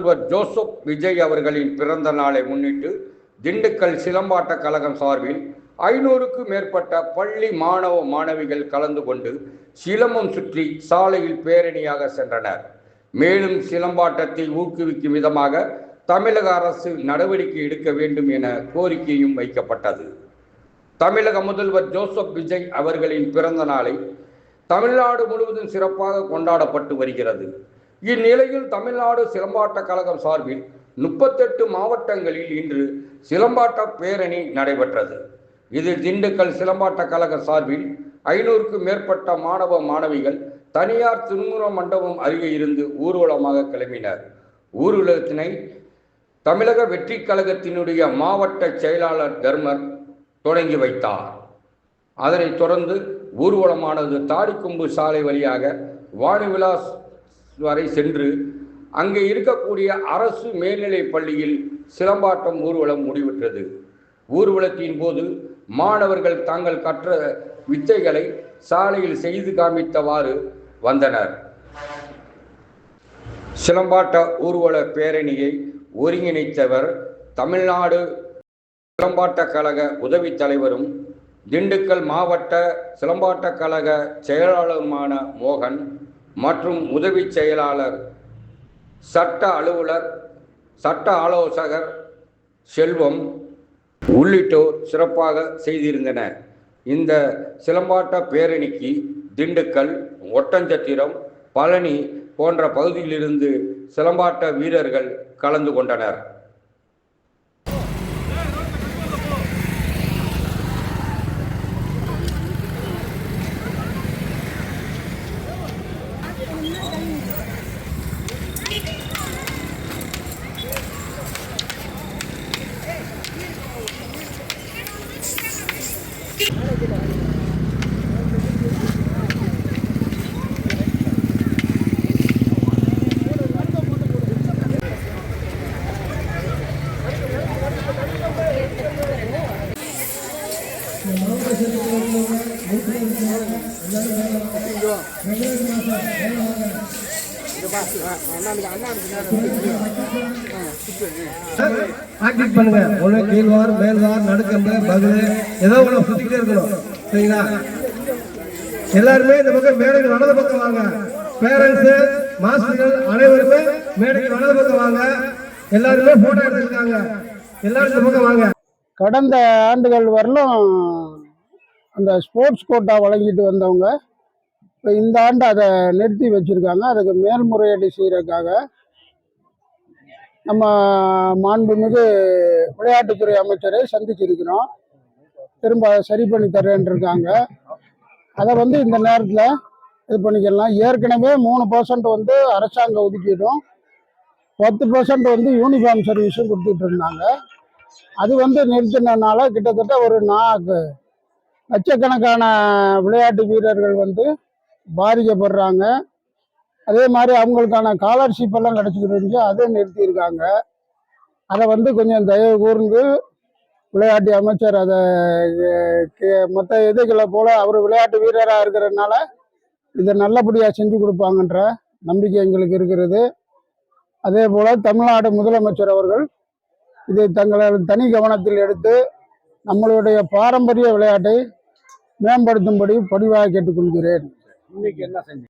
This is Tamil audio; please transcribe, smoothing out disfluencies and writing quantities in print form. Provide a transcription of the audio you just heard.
முதல்வர் ஜோசப் விஜய் அவர்களின் பிறந்த நாளை முன்னிட்டு திண்டுக்கல் சிலம்பாட்ட கழகம் சார்பில் 500க்கும் மேற்பட்ட பள்ளி மாணவ மாணவிகள் கலந்து கொண்டு சிலம்பம் சுற்றி சாலையில் பேரணியாக சென்றனர். மேலும் சிலம்பாட்டத்தை ஊக்குவிக்கும் விதமாக தமிழக அரசு நடவடிக்கை எடுக்க வேண்டும் என கோரிக்கையும் வைக்கப்பட்டது. தமிழக முதல்வர் ஜோசப் விஜய் அவர்களின் பிறந்த நாளை தமிழ்நாடு முழுவதும் சிறப்பாக கொண்டாடப்பட்டு வருகிறது. இந்நிலையில் தமிழ்நாடு சிலம்பாட்ட கழகம் சார்பில் 38 மாவட்டங்களில் இன்று சிலம்பாட்ட பேரணி நடைபெற்றது. இதில் திண்டுக்கல் சிலம்பாட்ட கழக சார்பில் 500க்கும் மேற்பட்ட மாணவ மாணவிகள் தனியார் திருமண மண்டபம் அருகே இருந்து ஊர்வலமாக கிளம்பினர். ஊர்வலத்தினை தமிழக வெற்றி கழகத்தினுடைய மாவட்ட செயலாளர் தர்மர் தொடங்கி வைத்தார். அதனைத் தொடர்ந்து ஊர்வலமானது தாடிக்கொம்பு சாலை வழியாக வாணிவிலாஸ் வரை சென்று அங்கே இருக்கக்கூடிய அரசு மேல்நிலைப் பள்ளியில் சிலம்பாட்டம் ஊர்வலம் முடிவுற்றது. ஊர்வலத்தின் போது மாணவர்கள் தாங்கள் கற்ற வித்தைகளை சாலையில் செய்து காமித்தவாறு வந்தனர். சிலம்பாட்ட ஊர்வல பேரணியை ஒருங்கிணைத்தவர் தமிழ்நாடு சிலம்பாட்ட கழக உதவி தலைவரும் திண்டுக்கல் மாவட்ட சிலம்பாட்ட கழக செயலாளருமான மோகன் மற்றும் உதவி செயலாளர், சட்ட அலுவலர், சட்ட ஆலோசகர் செல்வம் உள்ளிட்டோர் சிறப்பாக செய்திருந்தனர். இந்த சிலம்பாட்ட பேரணிக்கு திண்டுக்கல், ஒட்டஞ்சத்திரம், பழனி போன்ற பகுதியிலிருந்து சிலம்பாட்ட வீரர்கள் கலந்து கொண்டனர். பண்ணுங்க. ஒண்ணு கீழ்வார், மேல்வார், நடுக்கம்பு, பகுதி ஏதோ ஒண்ணு சுத்திக்கிட்டே இருக்கணும். சரிங்களா? எல்லாருமே இந்த பக்கம் மேடைக்கு வலது பக்கம் வாங்க. பேரண்ட்ஸ், மாஸ்டர்கள் அனைவருமே மேடைக்கு வலது பக்கம் வாங்க. எல்லாருமே போட்டோ எடுத்துருக்காங்க. எல்லாரும் இந்த பக்கம் வாங்க. கடந்த ஆண்டுகள் வரலும் அந்த ஸ்போர்ட்ஸ் கோட்டா வழங்கிட்டு வந்தவங்க இப்போ இந்த ஆண்டு அதை நிறுத்தி வச்சுருக்காங்க. அதுக்கு மேல்முறையீடு செய்கிறதுக்காக நம்ம மாண்புமிகு விளையாட்டுத்துறை அமைச்சரை சந்திச்சிருக்கிறோம். திரும்ப சரி பண்ணி தரேன் இருக்காங்க. அதை இந்த நேரத்தில் இது பண்ணிக்கலாம். ஏற்கனவே 3% அரசாங்க ஒதுக்கீடும் 10% யூனிஃபார்ம் சர்வீஸும் கொடுத்துட்டு இருந்தாங்க. அது நிறுத்தினால கிட்டத்தட்ட ஒரு லட்சக்கணக்கான விளையாட்டு வீரர்கள் பாதிக்கப்படுறாங்க. அதே மாதிரி அவங்களுக்கான ஸ்காலர்ஷிப் எல்லாம் கிடச்சிக்கிட்டு இருந்துச்சு, அதை நிறுத்தியிருக்காங்க. அதை கொஞ்சம் தயவு கூர்ந்து விளையாட்டு அமைச்சர் அதை மற்ற இதுகளை போல அவர் விளையாட்டு வீரராக இருக்கிறதுனால இதை நல்லபடியாக செஞ்சு கொடுப்பாங்கன்ற நம்பிக்கை எங்களுக்கு இருக்கிறது. அதே போல் தமிழ்நாடு முதலமைச்சர் அவர்கள் இதை தங்களது தனி கவனத்தில் எடுத்து நம்மளுடைய பாரம்பரிய விளையாட்டை மேம்படுத்தும்படி பணிவாக கேட்டுக்கொள்கிறேன். இன்னைக்கு என்ன செஞ்சீங்க?